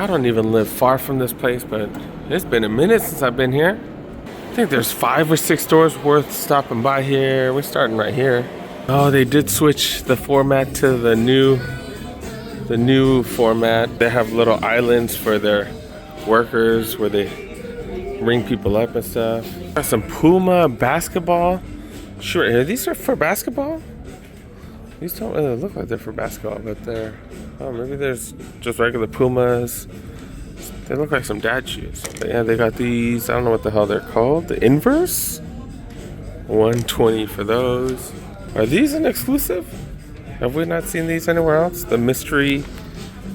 I don't even live far from this place, but it's been a minute since I've been here. I think there's 5 or 6 stores worth stopping by here. We're starting right here. Oh, they did switch the format to the new format. They have little islands for their workers where they ring people up and stuff. Got some Puma Basketball. Sure, these are for basketball? These don't really look like they're for basketball, but they're, oh, maybe there's just regular Pumas. They look like some dad shoes. But yeah, they got these, I don't know what the hell they're called. The Inverse? $120 for those. Are these an exclusive? Have we not seen these anywhere else? The mystery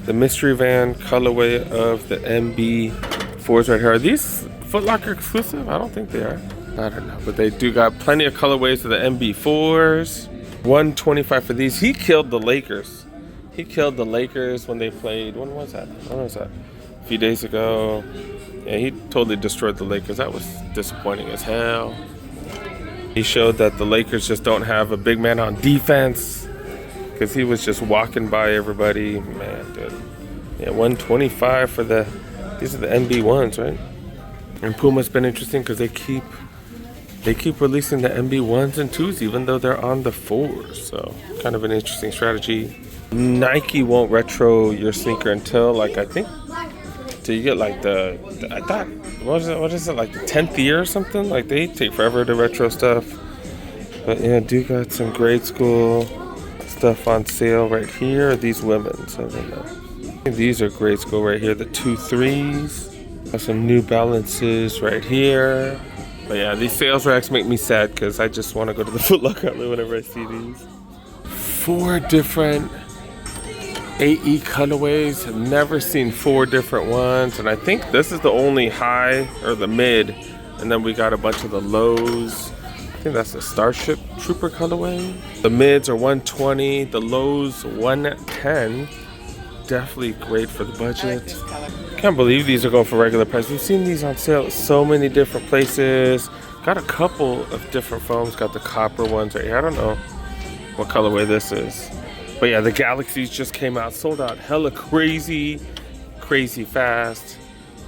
van colorway of the MB4s right here. Are these Foot Locker exclusive? I don't think they are. I don't know, but they do got plenty of colorways of the MB4s. $125 for these. He killed the Lakers. He killed the Lakers when they played. When was that? A few days ago. Yeah, he totally destroyed the Lakers. That was disappointing as hell. He showed that the Lakers just don't have a big man on defense because he was just walking by everybody. Man, dude. Yeah, $125 for these are the MB1s, right? And Puma's been interesting because they keep releasing the MB1s and 2s even though they're on the 4s. So kind of an interesting strategy. Nike won't retro your sneaker until like, I think, till you get like I thought, what is it, like the 10th year or something? Like they take forever to retro stuff. But yeah, do got some grade school stuff on sale right here. These women's, I don't know. I think these are grade school right here, the 2-3s. Got some New Balances right here. But yeah, these sales racks make me sad because I just want to go to the Foot Locker outlet whenever I see these. 4 different AE colorways. Have never seen 4 different ones. And I think this is the only high or the mid. And then we got a bunch of the lows. I think that's the Starship Trooper colorway. The mids are $120. The lows $110. Definitely great for the budget. Can't believe these are going for regular price. We've seen these on sale at so many different places. Got a couple of different foams. Got the copper ones right here. I don't know what colorway this is. But yeah, the Galaxies just came out. Sold out hella crazy fast.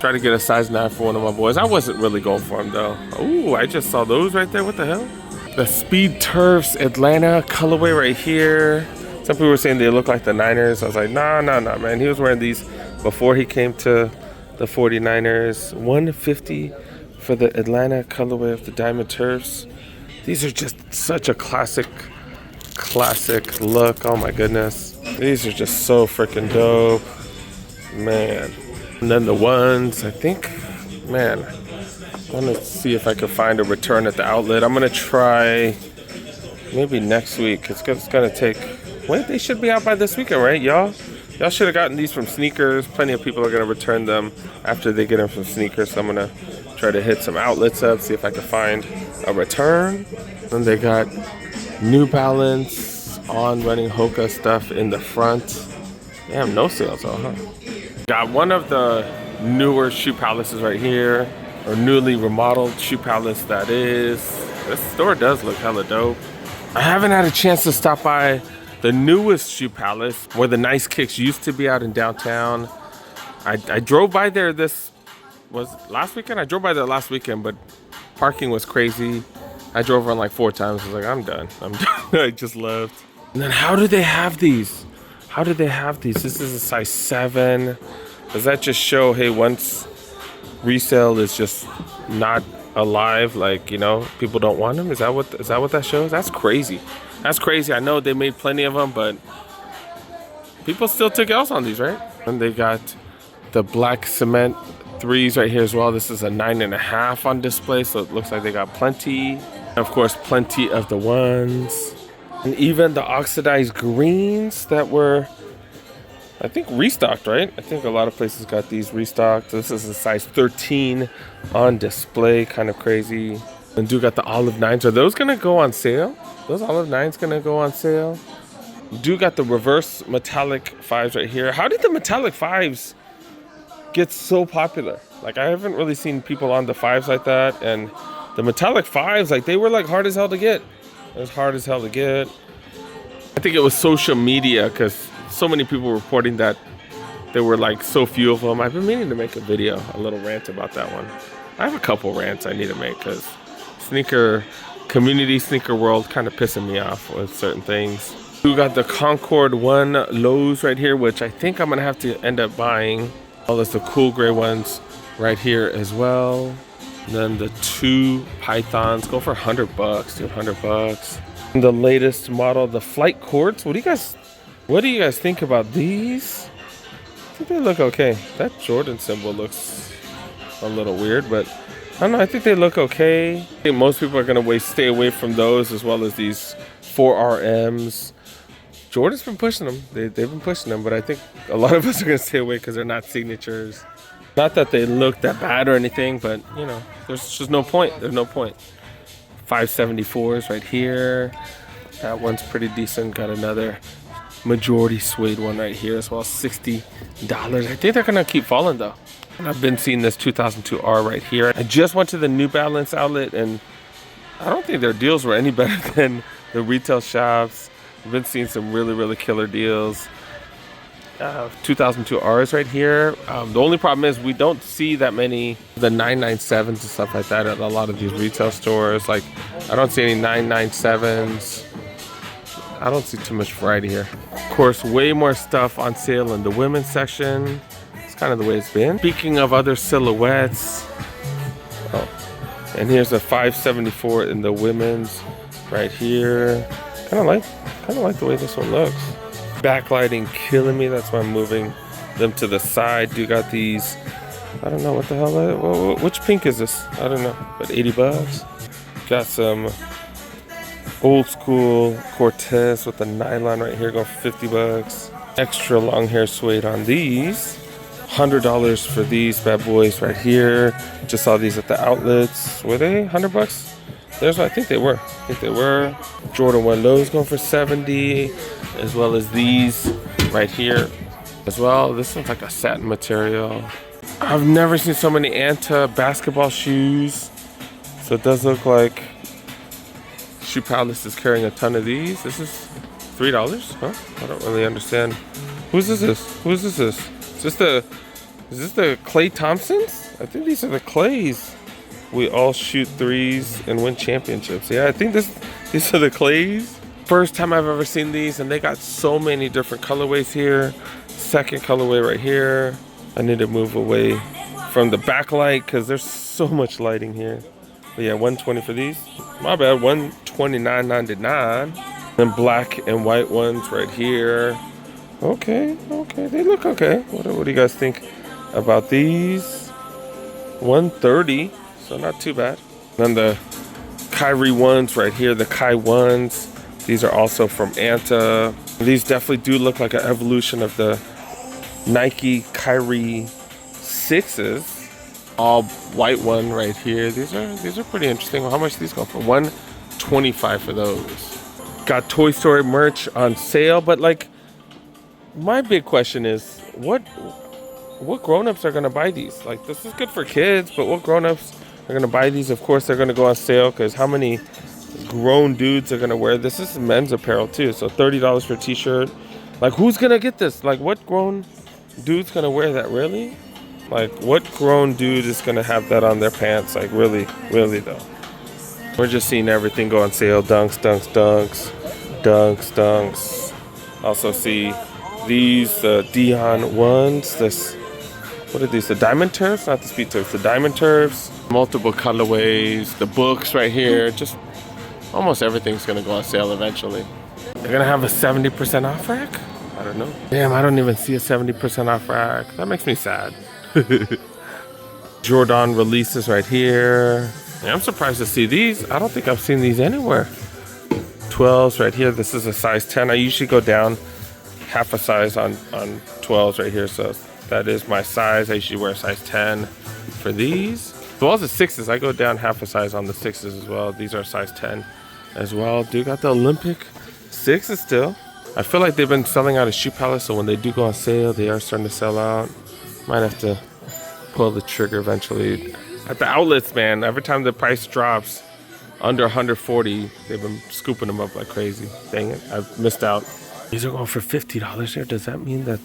Tried to get a size 9 for one of my boys. I wasn't really going for him though. Ooh, I just saw those right there. What the hell? The Speed Turfs Atlanta colorway right here. Some people were saying they look like the Niners. I was like, nah, man. He was wearing these before he came to the 49ers. $150 for the Atlanta colorway of the Diamond Turfs. These are just such a classic look. Oh my goodness. These are just so freaking dope. Man. And then the ones, I think, man, I want to see if I can find a return at the outlet. I'm going to try maybe next week. It's going to take... Wait, they should be out by this weekend, right, y'all? Y'all should have gotten these from Sneakers. Plenty of people are going to return them after they get them from Sneakers. So I'm going to try to hit some outlets up, see if I can find a return. And they got New Balance on running Hoka stuff in the front. Damn, no sales though, huh? Got one of the newer shoe palaces right here, or newly remodeled shoe palace that is. This store does look hella dope. I haven't had a chance to stop by the newest shoe palace where the Nice Kicks used to be out in downtown. I drove by there last weekend? I drove by there last weekend, but parking was crazy. I drove around like 4 times. I was like, I'm done. I just left. And then how do they have these? This is a size 7. Does that just show, hey, once resale is just not alive, like, you know, people don't want them? Is that what that shows? That's crazy. I know they made plenty of them, but people still took L's on these, right? And they got the black cement 3s right here as well. This is a 9.5 on display, so it looks like they got plenty. And of course, plenty of the ones. And even the oxidized greens that were, I think, restocked, right? I think a lot of places got these restocked. This is a size 13 on display, kind of crazy. And do got the olive 9s. Are those gonna go on sale? Those olive 9s gonna go on sale? Do got the reverse metallic 5s right here. How did the metallic 5s get so popular? Like, I haven't really seen people on the 5s like that. And the metallic 5s, like, they were like hard as hell to get. It was hard as hell to get. I think it was social media because so many people were reporting that there were like so few of them. I've been meaning to make a video, a little rant about that one. I have a couple rants I need to make because sneaker world kind of pissing me off with certain things. We got the Concord 1 lows right here, which I think I'm gonna have to end up buying. Oh, there's the cool gray ones right here as well. And then the 2 pythons go for $100, dude, $100. And the latest model, the flight courts. What do you guys think about these? I think they look okay. That Jordan symbol looks a little weird, but I don't know. I think they look okay. I think most people are gonna stay away from those, as well as these 4RMs. Jordan's been pushing them. They've been pushing them, but I think a lot of us are gonna stay away because they're not signatures. Not that they look that bad or anything, but you know, there's just no point. There's no point. 574s right here. That one's pretty decent. Got another majority suede one right here as well, $60. I think they're gonna keep falling though. And I've been seeing this 2002R right here. I just went to the New Balance outlet, and I don't think their deals were any better than the retail shops. I've been seeing some really killer deals. 2002Rs right here. The only problem is we don't see that many the 997s and stuff like that at a lot of these retail stores. Like, I don't see any 997s. I don't see too much variety here. Of course, way more stuff on sale in the women's section. It's kind of the way it's been. Speaking of other silhouettes, and here's a 574 in the women's right here. Kind of like the way this one looks. Backlighting killing me. That's why I'm moving them to the side. Do got these, I don't know what the hell which pink is this? I don't know, but $80. Got some old school Cortez with the nylon right here, going for $50. Extra long hair suede on these. $100 for these bad boys right here. Just saw these at the outlets. Were they $100? I think they were. Jordan 1 lows going for 70, as well as these right here as well. This one's like a satin material. I've never seen so many Anta basketball shoes. So it does look like Shoe Palace is carrying a ton of these. This is $3, huh? I don't really understand. Who is this? Is this the Klay Thompsons? I think these are the Clays. We all shoot threes and win championships. Yeah, I think these are the Clays. First time I've ever seen these, and they got so many different colorways here. Second colorway right here. I need to move away from the backlight because there's so much lighting here. But yeah, $120 for these. My bad, $129.99. Then black and white ones right here. Okay, they look okay. What do you guys think about these? $130, so not too bad. Then the Kyrie ones right here, the Kai ones. These are also from Anta. These definitely do look like an evolution of the Nike Kyrie 6s. All white one right here. These are pretty interesting. How much do these go for? $125 for those. Got Toy Story merch on sale, but like, my big question is, what grown-ups are gonna buy these? Like, this is good for kids, but what grown-ups are gonna buy these? Of course, they're gonna go on sale because how many grown dudes are gonna wear this? This is men's apparel too, so $30 for a t-shirt. Like, who's gonna get this? Like, what grown dude's gonna wear that? Really? Like, what grown dude is gonna have that on their pants? Like, really though. We're just seeing everything go on sale. Dunks. Also see these Dion ones. What are these? The Diamond Turfs? Not the Speed Turfs. The Diamond Turfs. Multiple colorways. The books right here. Just almost everything's gonna go on sale eventually. They're gonna have a 70% off rack? I don't know. Damn, I don't even see a 70% off rack. That makes me sad. Jordan releases right here. Yeah, I'm surprised to see these. I don't think I've seen these anywhere. 12s right here. This is a size 10. I usually go down half a size on 12s right here, so that is my size. I usually wear a size 10 for these. As well as the 6s, I go down half a size on the 6s as well. These are size 10 as well. Dude, got the Olympic 6s still. I feel like they've been selling out of Shoe Palace, so when they do go on sale, they are starting to sell out. Might have to pull the trigger eventually. At the outlets, man, every time the price drops under 140, they've been scooping them up like crazy. Dang it, I've missed out. These are going for $50 here. Does that mean that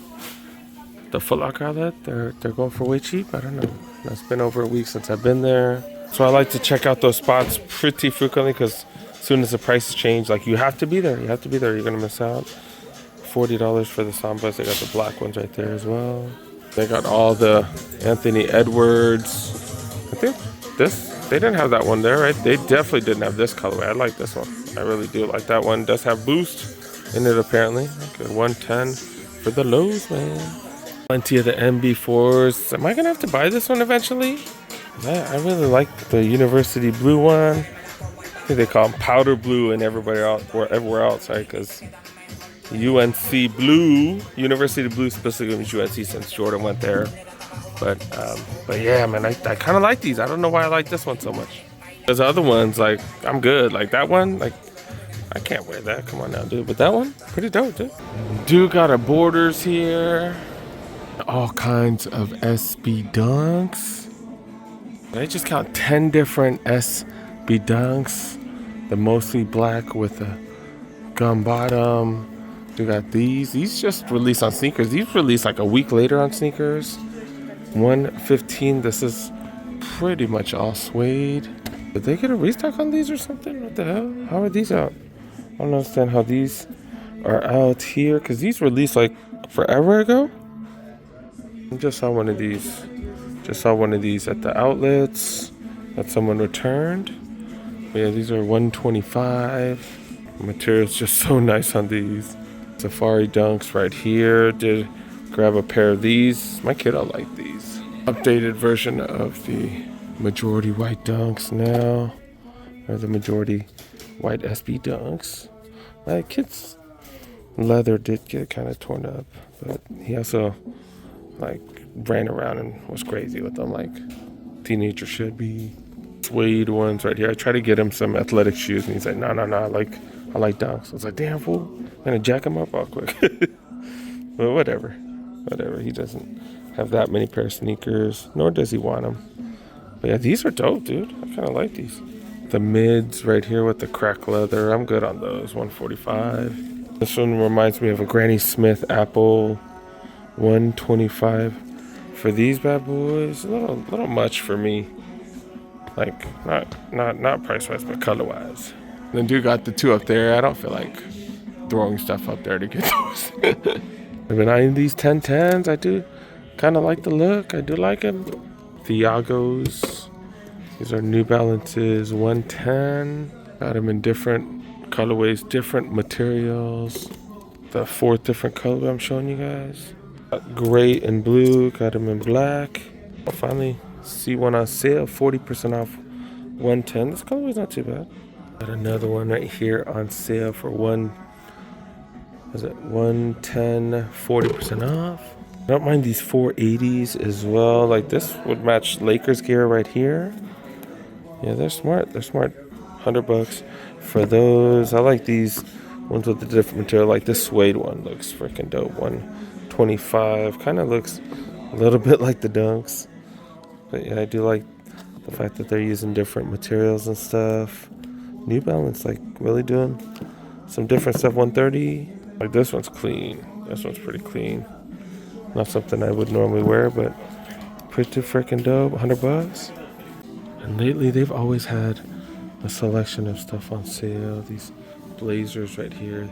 the Foot Locker outlet. They're going for way cheap. I don't know. It's been over a week since I've been there. So I like to check out those spots pretty frequently because as soon as the prices change, like you have to be there. You have to be there. You're going to miss out. $40 for the Sambas. They got the black ones right there as well. They got all the Anthony Edwards. I think they didn't have that one there, right? They definitely didn't have this colorway. I like this one. I really do like that one. It does have boost in it apparently. Okay, 110 for the lows, man. Plenty of the MB4s. Am I gonna have to buy this one eventually? I really like the University Blue one. I think they call them powder blue and everywhere else, right? Because UNC Blue, University Blue specifically means UNC since Jordan went there. But yeah, man, I kind of like these. I don't know why I like this one so much. Because the other ones, like, I'm good. Like that one, like, I can't wear that. Come on now, dude. But that one, pretty dope, dude. Dude got a Borders here. All kinds of SB Dunks. I just count 10 different SB Dunks. The mostly black with a gum bottom. We got these. These just released on sneakers. These released like a week later on sneakers. 115. This is pretty much all suede. Did they get a restock on these or something? What the hell? How are these out? I don't understand how these are out here because these released like forever ago. I just saw one of these. Just saw one of these at the outlets that someone returned. But yeah, these are 125. The material's just so nice on these. Safari Dunks right here. Did grab a pair of these. My kid will like these. Updated version of the majority white Dunks now. Or the majority white SB Dunks. My kid's leather did get kind of torn up. But he also like ran around and was crazy with them like teenager should be. Suede ones right here. I tried to get him some athletic shoes and he's like, no, I like Dunks. I was like, damn fool, I'm gonna jack him up all quick. But whatever, he doesn't have that many pair of sneakers, nor does he want them. But yeah, these are dope, dude. I kind of like these. The mids right here with the crack leather, I'm good on those. 145. This one reminds me of a Granny Smith Apple. 125 for these bad boys. A little much for me. Like not price wise, but color wise. Then dude got the two up there. I don't feel like throwing stuff up there to get those. I've been eyeing these 1010s. I do kind of like the look. I do like them. Thiagos. These are New Balances 110. Got them in different colorways, different materials. The 4th different color I'm showing you guys. Got gray and blue. Got them in black. I'll finally see one on sale. 40% off 110. This colorway's not too bad. Got another one right here on sale for 110, 40% off. I don't mind these 480s as well. Like this would match Lakers gear right here. Yeah, they're smart. $100 for those. I like these ones with the different material. Like this suede one looks freaking dope. 125. Kind of looks a little bit like the Dunks. But yeah, I do like the fact that they're using different materials and stuff. New Balance like really doing some different stuff. 130. Like this one's clean. This one's pretty clean. Not something I would normally wear, but pretty freaking dope. $100. And lately they've always had a selection of stuff on sale. These blazers right here,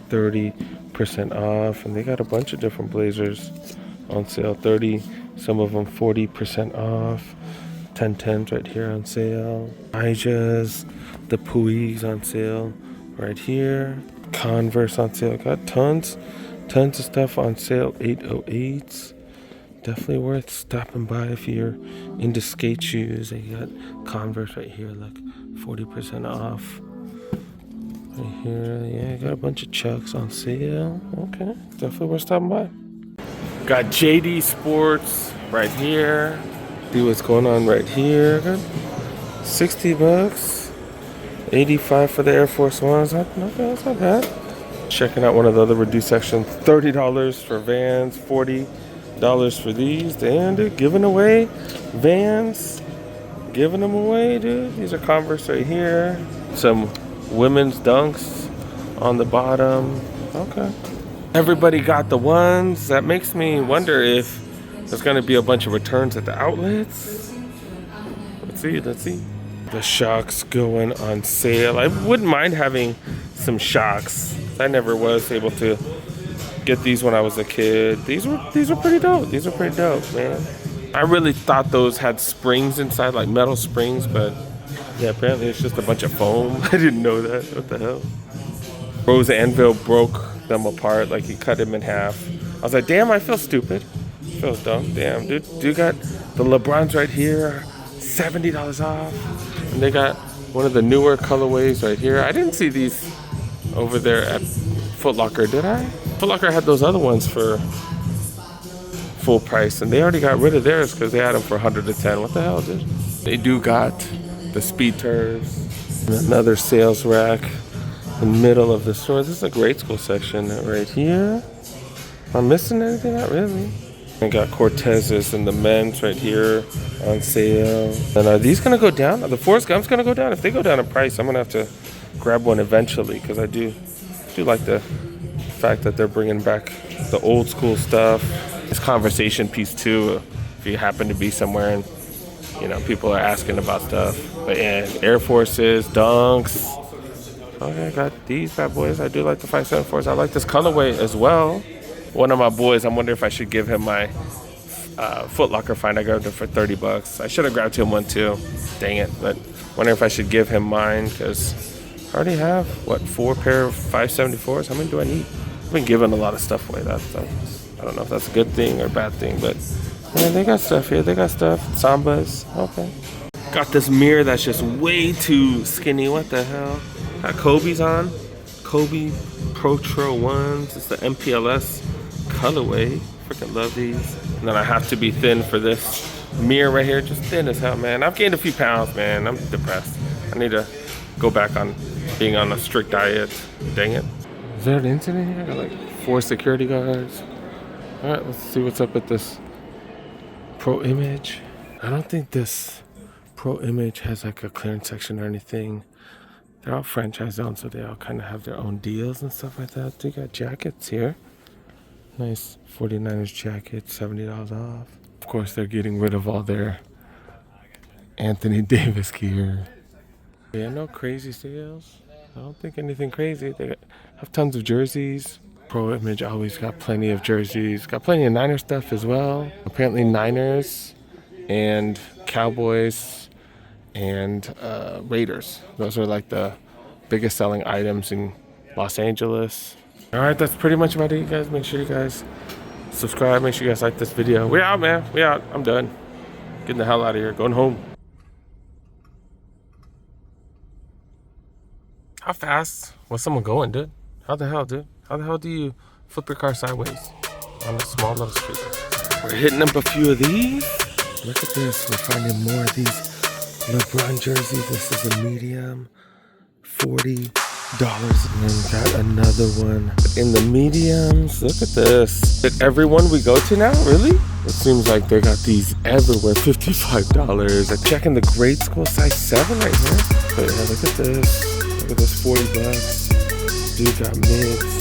30% off. And they got a bunch of different blazers on sale. 30, some of them 40% off. 1010s right here on sale. Ijas, the Puis on sale right here. Converse on sale. Got tons of stuff on sale. 808s. Definitely worth stopping by if you're into skate shoes. They got Converse right here, like 40% off. Right here, yeah, got a bunch of Chucks on sale. Okay, definitely worth stopping by. Got JD Sports right here. See what's going on right here. Got $60. 85 for the Air Force Ones. Not bad, that's not bad. Checking out one of the other reduced sections. $30 for Vans, $40 for these. Damn, dude, giving away Vans. Giving them away, dude. These are Converse right here. Some women's Dunks on the bottom. Okay. Everybody got the ones. That makes me wonder if there's gonna be a bunch of returns at the outlets. Let's see, let's see. The shocks going on sale. I wouldn't mind having some shocks. I never was able to get these when I was a kid. These were pretty dope. These are pretty dope, man. I really thought those had springs inside, like metal springs, but yeah, apparently it's just a bunch of foam. I didn't know that. What the hell? Rose Anvil broke them apart, like he cut him in half. I was like, damn, I feel stupid. I feel dumb. Damn, dude got the LeBrons right here, $70 off. And they got one of the newer colorways right here. I didn't see these over there at Foot Locker, did I? Foot Locker had those other ones for full price, and they already got rid of theirs because they had them for 110. What the hell, dude? They do got the Speed Turfs. Another sales rack in the middle of the store. This is a grade school section right here. Am I missing anything? Not really. I got Cortezes and the men's right here on sale. And are these gonna go down? Are the Forrest Gump's gonna go down? If they go down in price, I'm gonna have to grab one eventually, because I do like the fact that they're bringing back the old school stuff. This conversation piece too, if you happen to be somewhere and you know people are asking about stuff. But yeah, Air Forces, Dunks. Okay, I got these bad boys. I do like the 574s. I like this colorway as well. One of my boys, I'm wondering if I should give him my Foot Locker find. I grabbed it for $30. I should have grabbed him one too. Dang it. But wondering if I should give him mine, because I already have, what, 4 pair of 574s? How many do I need? I've been giving a lot of stuff away. I don't know if that's a good thing or a bad thing, but man, they got stuff here. They got stuff. Sambas. Okay. Got this mirror that's just way too skinny. What the hell? Got Kobe's on. Kobe Protro 1s. It's the MPLS colorway. Freaking love these. And then I have to be thin for this mirror right here. Just thin as hell, man. I've gained a few pounds, man. I'm depressed. I need to go back on being on a strict diet. Dang it. Is there an incident here? I got like 4 security guards. Alright, let's see what's up with this Pro Image. I don't think this Pro Image has like a clearance section or anything. They're all franchise owned, so they all kind of have their own deals and stuff like that. They got jackets here. Nice 49ers jacket, $70 off. Of course, they're getting rid of all their Anthony Davis gear. Yeah, no crazy sales. I don't think anything crazy. They have tons of jerseys. Pro Image always got plenty of jerseys. Got plenty of Niner stuff as well. Apparently Niners and Cowboys and Raiders. Those are like the biggest selling items in Los Angeles. Alright, that's pretty much about it, you guys. Make sure you guys subscribe. Make sure you guys like this video. We out, man. We out. I'm done. Getting the hell out of here. Going home. How fast was someone going, dude? How the hell, dude? How the hell do you flip your car sideways on a small little street? We're hitting up a few of these. Look at this. We're finding more of these LeBron jerseys. This is a medium, $40. And then got another one in the mediums. Look at this. At everyone we go to now, really? It seems like they got these everywhere. $55. I'm checking the grade school size 7 right here. But yeah, look at this. Look at this, $40. Dude got mids.